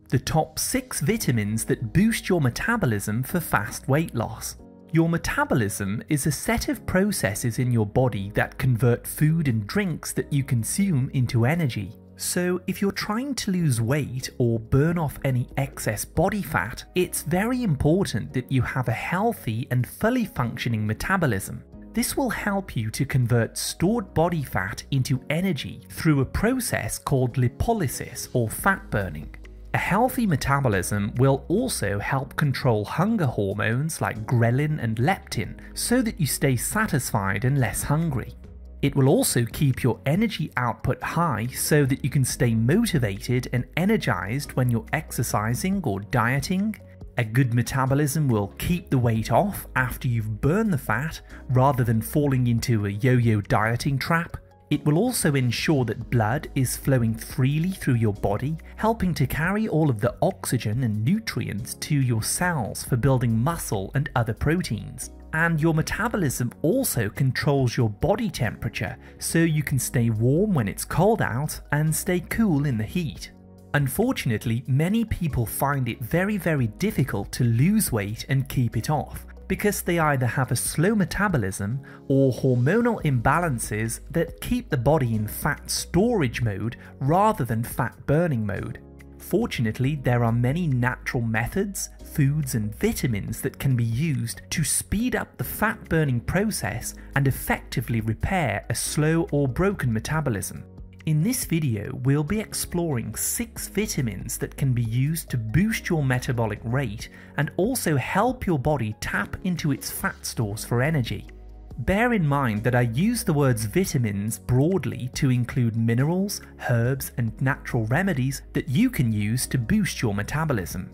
The top 6 vitamins that boost your metabolism for fast weight loss. Your metabolism is a set of processes in your body that convert food and drinks that you consume into energy. So if you're trying to lose weight or burn off any excess body fat, it's very important that you have a healthy and fully functioning metabolism. This will help you to convert stored body fat into energy through a process called lipolysis or fat burning. A healthy metabolism will also help control hunger hormones like ghrelin and leptin so that you stay satisfied and less hungry. It will also keep your energy output high so that you can stay motivated and energized when you're exercising or dieting. A good metabolism will keep the weight off after you've burned the fat rather than falling into a yo-yo dieting trap. It will also ensure that blood is flowing freely through your body, helping to carry all of the oxygen and nutrients to your cells for building muscle and other proteins. And your metabolism also controls your body temperature so you can stay warm when it's cold out and stay cool in the heat. Unfortunately, many people find it very difficult to lose weight and keep it off, because they either have a slow metabolism or hormonal imbalances that keep the body in fat storage mode rather than fat burning mode. Fortunately, there are many natural methods, foods and vitamins that can be used to speed up the fat burning process and effectively repair a slow or broken metabolism. In this video, we'll be exploring 6 vitamins that can be used to boost your metabolic rate and also help your body tap into its fat stores for energy. Bear in mind that I use the words vitamins broadly to include minerals, herbs, and natural remedies that you can use to boost your metabolism.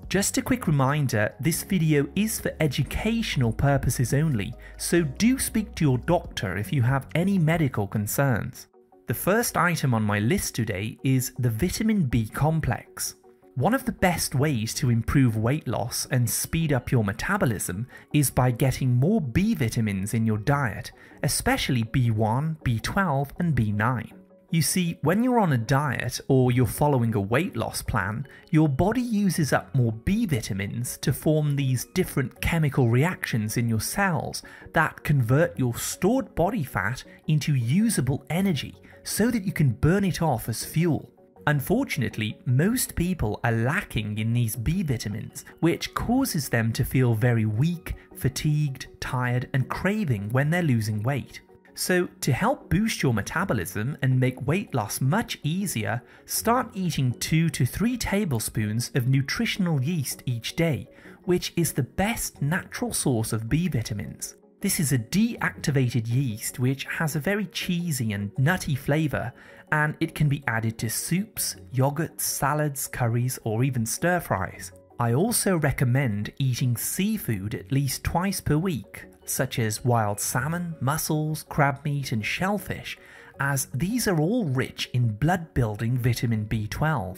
Just a quick reminder, this video is for educational purposes only, so do speak to your doctor if you have any medical concerns. The first item on my list today is the vitamin B complex. One of the best ways to improve weight loss and speed up your metabolism is by getting more B vitamins in your diet, especially B1, B12 and B9. You see, when you're on a diet or you're following a weight loss plan, your body uses up more B vitamins to form these different chemical reactions in your cells that convert your stored body fat into usable energy so that you can burn it off as fuel. Unfortunately, most people are lacking in these B vitamins, which causes them to feel very weak, fatigued, tired, and craving when they're losing weight. So, to help boost your metabolism and make weight loss much easier, start eating 2 to 3 tablespoons of nutritional yeast each day, which is the best natural source of B vitamins. This is a deactivated yeast which has a very cheesy and nutty flavour, and it can be added to soups, yogurts, salads, curries, or even stir fries. I also recommend eating seafood at least twice per week, such as wild salmon, mussels, crab meat, and shellfish, as these are all rich in blood-building vitamin B12.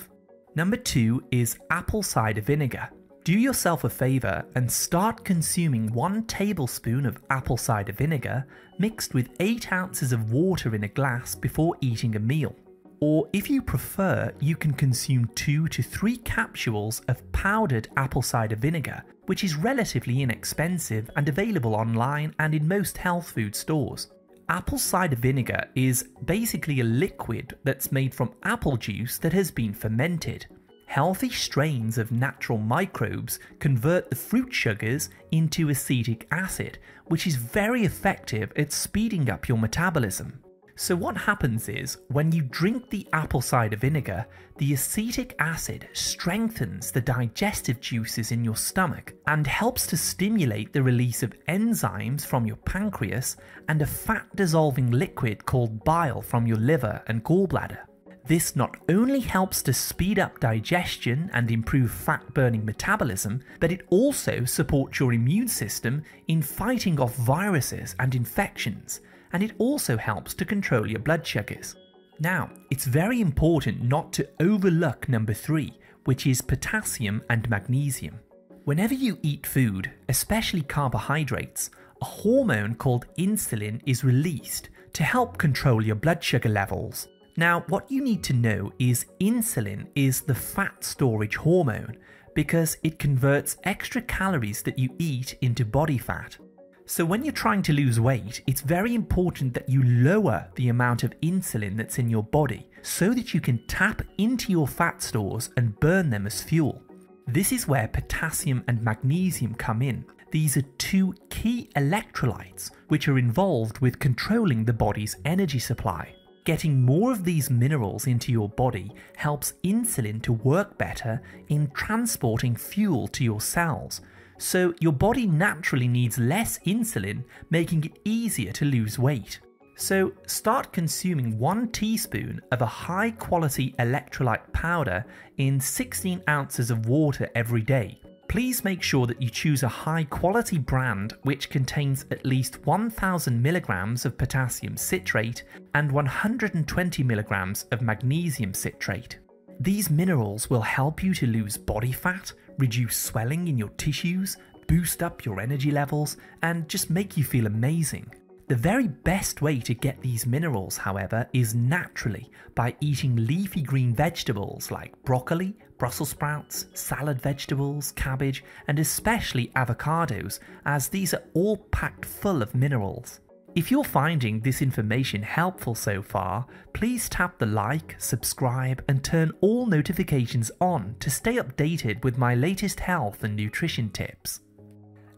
Number 2 is apple cider vinegar. Do yourself a favour and start consuming 1 tablespoon of apple cider vinegar mixed with 8 ounces of water in a glass before eating a meal. Or if you prefer, you can consume 2 to 3 capsules of powdered apple cider vinegar, which is relatively inexpensive and available online and in most health food stores. Apple cider vinegar is basically a liquid that's made from apple juice that has been fermented. Healthy strains of natural microbes convert the fruit sugars into acetic acid, which is very effective at speeding up your metabolism. So what happens is, when you drink the apple cider vinegar, the acetic acid strengthens the digestive juices in your stomach and helps to stimulate the release of enzymes from your pancreas and a fat-dissolving liquid called bile from your liver and gallbladder. This not only helps to speed up digestion and improve fat-burning metabolism, but it also supports your immune system in fighting off viruses and infections, and it also helps to control your blood sugars. Now, it's very important not to overlook number 3, which is potassium and magnesium. Whenever you eat food, especially carbohydrates, a hormone called insulin is released to help control your blood sugar levels. Now, what you need to know is insulin is the fat storage hormone because it converts extra calories that you eat into body fat. So when you're trying to lose weight, it's very important that you lower the amount of insulin that's in your body so that you can tap into your fat stores and burn them as fuel. This is where potassium and magnesium come in. These are two key electrolytes which are involved with controlling the body's energy supply. Getting more of these minerals into your body helps insulin to work better in transporting fuel to your cells. So your body naturally needs less insulin, making it easier to lose weight. So start consuming 1 teaspoon of a high quality electrolyte powder in 16 ounces of water every day. Please make sure that you choose a high quality brand which contains at least 1000 milligrams of potassium citrate and 120 milligrams of magnesium citrate. These minerals will help you to lose body fat, reduce swelling in your tissues, boost up your energy levels, and just make you feel amazing. The very best way to get these minerals, however, is naturally by eating leafy green vegetables like broccoli, Brussels sprouts, salad vegetables, cabbage, and especially avocados, as these are all packed full of minerals. If you're finding this information helpful so far, please tap the like, subscribe, and turn all notifications on to stay updated with my latest health and nutrition tips.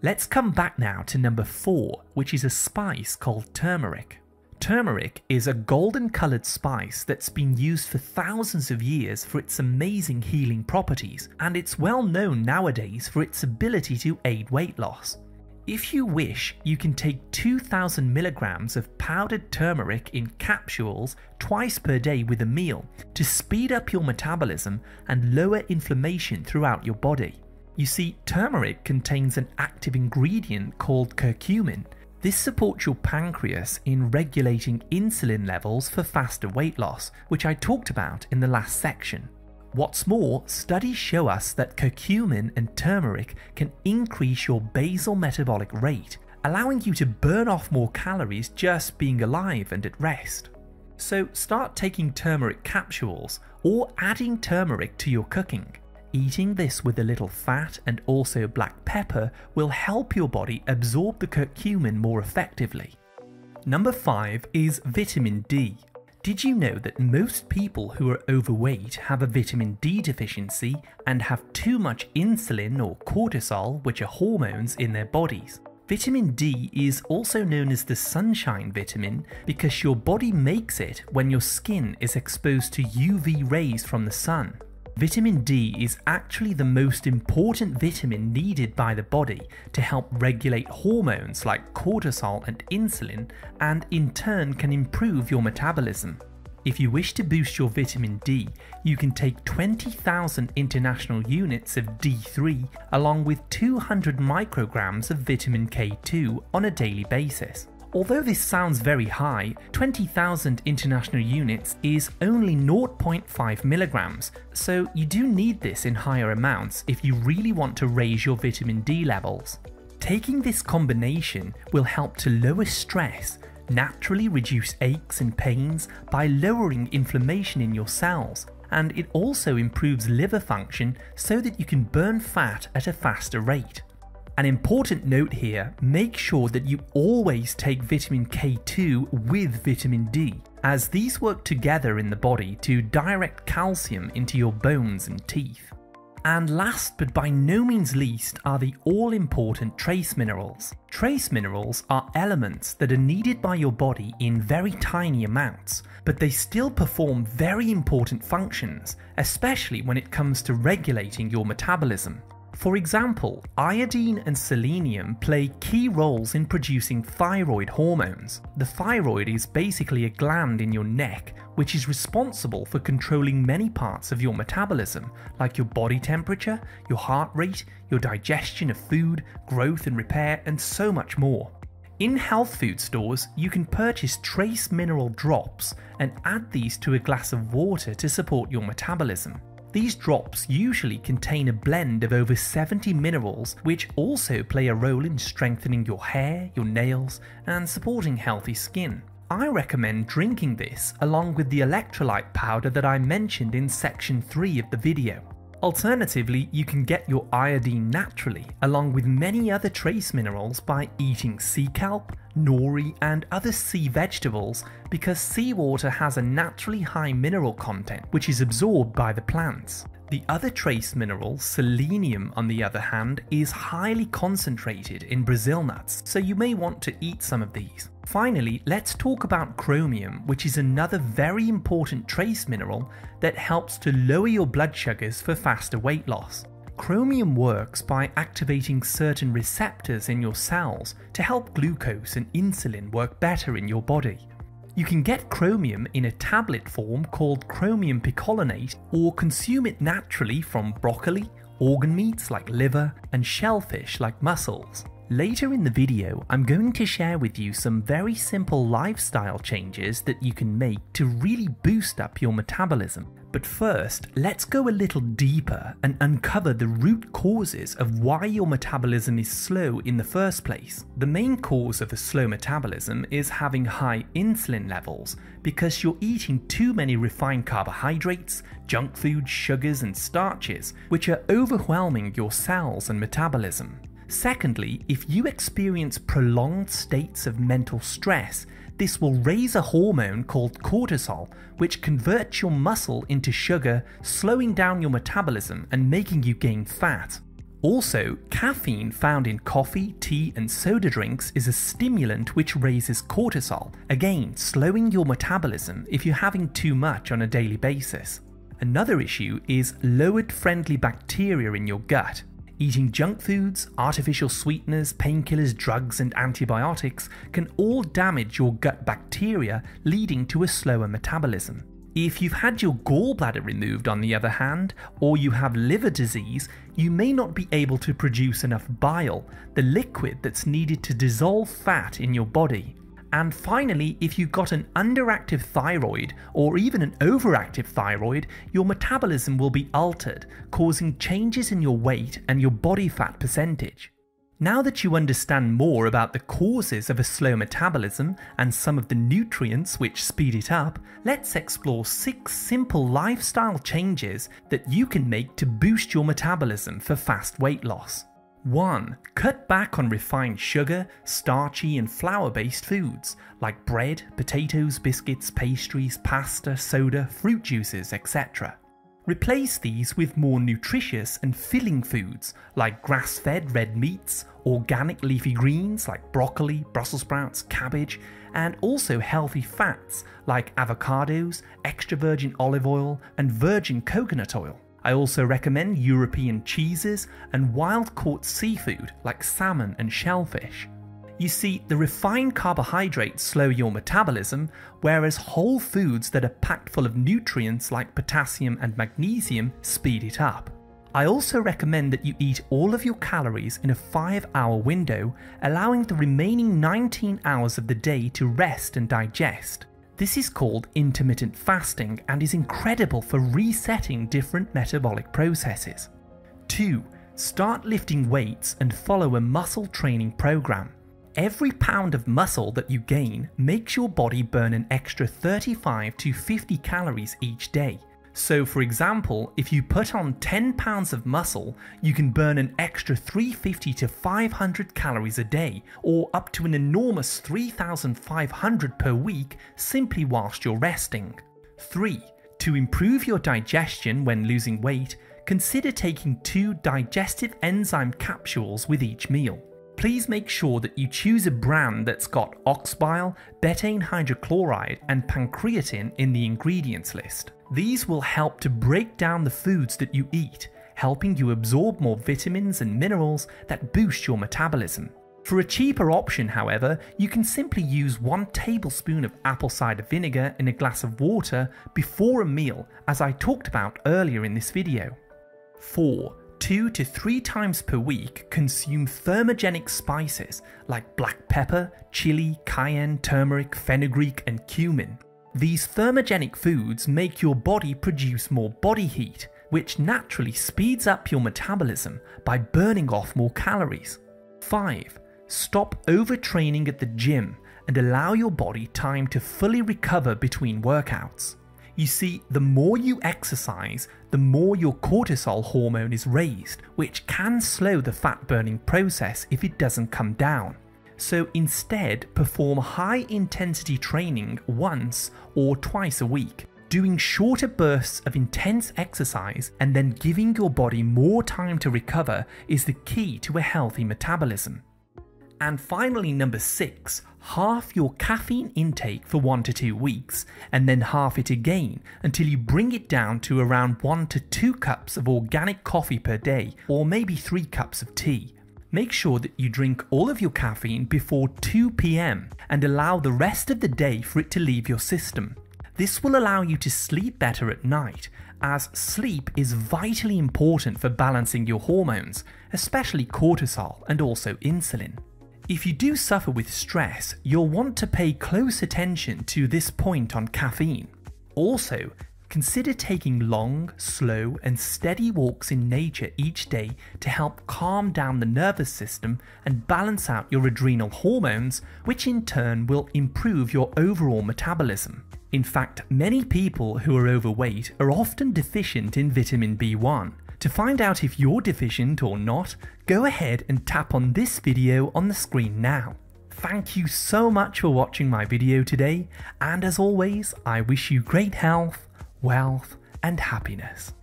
Let's come back now to number 4, which is a spice called turmeric. Turmeric is a golden coloured spice that's been used for thousands of years for its amazing healing properties, and it's well known nowadays for its ability to aid weight loss. If you wish, you can take 2000 milligrams of powdered turmeric in capsules twice per day with a meal to speed up your metabolism and lower inflammation throughout your body. You see, turmeric contains an active ingredient called curcumin. This supports your pancreas in regulating insulin levels for faster weight loss, which I talked about in the last section. What's more, studies show us that curcumin and turmeric can increase your basal metabolic rate, allowing you to burn off more calories just being alive and at rest. So start taking turmeric capsules or adding turmeric to your cooking. Eating this with a little fat and also black pepper will help your body absorb the curcumin more effectively. Number 5 is vitamin D. Did you know that most people who are overweight have a vitamin D deficiency and have too much insulin or cortisol, which are hormones, in their bodies? Vitamin D is also known as the sunshine vitamin because your body makes it when your skin is exposed to UV rays from the sun. Vitamin D is actually the most important vitamin needed by the body to help regulate hormones like cortisol and insulin, and in turn can improve your metabolism. If you wish to boost your vitamin D, you can take 20,000 international units of D3 along with 200 micrograms of vitamin K2 on a daily basis. Although this sounds very high, 20,000 international units is only 0.5 milligrams, so you do need this in higher amounts if you really want to raise your vitamin D levels. Taking this combination will help to lower stress, naturally reduce aches and pains by lowering inflammation in your cells, and it also improves liver function so that you can burn fat at a faster rate. An important note here, make sure that you always take vitamin K2 with vitamin D, as these work together in the body to direct calcium into your bones and teeth. And last but by no means least are the all-important trace minerals. Trace minerals are elements that are needed by your body in very tiny amounts, but they still perform very important functions, especially when it comes to regulating your metabolism. For example, iodine and selenium play key roles in producing thyroid hormones. The thyroid is basically a gland in your neck which is responsible for controlling many parts of your metabolism, like your body temperature, your heart rate, your digestion of food, growth and repair, and so much more. In health food stores, you can purchase trace mineral drops and add these to a glass of water to support your metabolism. These drops usually contain a blend of over 70 minerals which also play a role in strengthening your hair, your nails, and supporting healthy skin. I recommend drinking this along with the electrolyte powder that I mentioned in section 3 of the video. Alternatively, you can get your iodine naturally, along with many other trace minerals, by eating sea kelp, nori and other sea vegetables, because seawater has a naturally high mineral content which is absorbed by the plants. The other trace mineral, selenium, on the other hand, is highly concentrated in Brazil nuts, so you may want to eat some of these. Finally, let's talk about chromium, which is another very important trace mineral that helps to lower your blood sugars for faster weight loss. Chromium works by activating certain receptors in your cells to help glucose and insulin work better in your body. You can get chromium in a tablet form called chromium picolinate, or consume it naturally from broccoli, organ meats like liver, and shellfish like mussels. Later in the video, I'm going to share with you some very simple lifestyle changes that you can make to really boost up your metabolism. But first, let's go a little deeper and uncover the root causes of why your metabolism is slow in the first place. The main cause of a slow metabolism is having high insulin levels, because you're eating too many refined carbohydrates, junk food, sugars and starches, which are overwhelming your cells and metabolism. Secondly, if you experience prolonged states of mental stress, this will raise a hormone called cortisol, which converts your muscle into sugar, slowing down your metabolism and making you gain fat. Also, caffeine found in coffee, tea and soda drinks is a stimulant which raises cortisol, again slowing your metabolism if you're having too much on a daily basis. Another issue is lowered friendly bacteria in your gut. Eating junk foods, artificial sweeteners, painkillers, drugs and antibiotics can all damage your gut bacteria, leading to a slower metabolism. If you've had your gallbladder removed, on the other hand, or you have liver disease, you may not be able to produce enough bile, the liquid that's needed to dissolve fat in your body. And finally, if you've got an underactive thyroid or even an overactive thyroid, your metabolism will be altered, causing changes in your weight and your body fat percentage. Now that you understand more about the causes of a slow metabolism and some of the nutrients which speed it up, let's explore 6 simple lifestyle changes that you can make to boost your metabolism for fast weight loss. 1. Cut back on refined sugar, starchy and flour-based foods like bread, potatoes, biscuits, pastries, pasta, soda, fruit juices, etc. Replace these with more nutritious and filling foods like grass-fed red meats, organic leafy greens like broccoli, Brussels sprouts, cabbage, and also healthy fats like avocados, extra virgin olive oil, and virgin coconut oil. I also recommend European cheeses and wild-caught seafood like salmon and shellfish. You see, the refined carbohydrates slow your metabolism, whereas whole foods that are packed full of nutrients like potassium and magnesium speed it up. I also recommend that you eat all of your calories in a 5-hour window, allowing the remaining 19 hours of the day to rest and digest. This is called intermittent fasting and is incredible for resetting different metabolic processes. 2. Start lifting weights and follow a muscle training program. Every pound of muscle that you gain makes your body burn an extra 35 to 50 calories each day. So for example, if you put on 10 pounds of muscle, you can burn an extra 350 to 500 calories a day, or up to an enormous 3,500 per week simply whilst you're resting. 3. To improve your digestion when losing weight, consider taking 2 digestive enzyme capsules with each meal. Please make sure that you choose a brand that's got ox bile, betaine hydrochloride, and pancreatin in the ingredients list. These will help to break down the foods that you eat, helping you absorb more vitamins and minerals that boost your metabolism. For a cheaper option, however, you can simply use 1 tablespoon of apple cider vinegar in a glass of water before a meal, as I talked about earlier in this video. 4. 2 to 3 times per week, consume thermogenic spices like black pepper, chili, cayenne, turmeric, fenugreek, and cumin. These thermogenic foods make your body produce more body heat, which naturally speeds up your metabolism by burning off more calories. 5. Stop overtraining at the gym and allow your body time to fully recover between workouts. You see, the more you exercise, the more your cortisol hormone is raised, which can slow the fat burning process if it doesn't come down. So instead, perform high intensity training once or twice a week. Doing shorter bursts of intense exercise and then giving your body more time to recover is the key to a healthy metabolism. And finally, number 6, halve your caffeine intake for 1 to 2 weeks and then halve it again until you bring it down to around 1 to 2 cups of organic coffee per day, or maybe 3 cups of tea. Make sure that you drink all of your caffeine before 2 p.m. and allow the rest of the day for it to leave your system. This will allow you to sleep better at night, as sleep is vitally important for balancing your hormones, especially cortisol and also insulin. If you do suffer with stress, you'll want to pay close attention to this point on caffeine. Also, consider taking long, slow and steady walks in nature each day to help calm down the nervous system and balance out your adrenal hormones, which in turn will improve your overall metabolism. In fact, many people who are overweight are often deficient in vitamin B1. To find out if you're deficient or not, go ahead and tap on this video on the screen now. Thank you so much for watching my video today, and as always, I wish you great health, wealth, and happiness.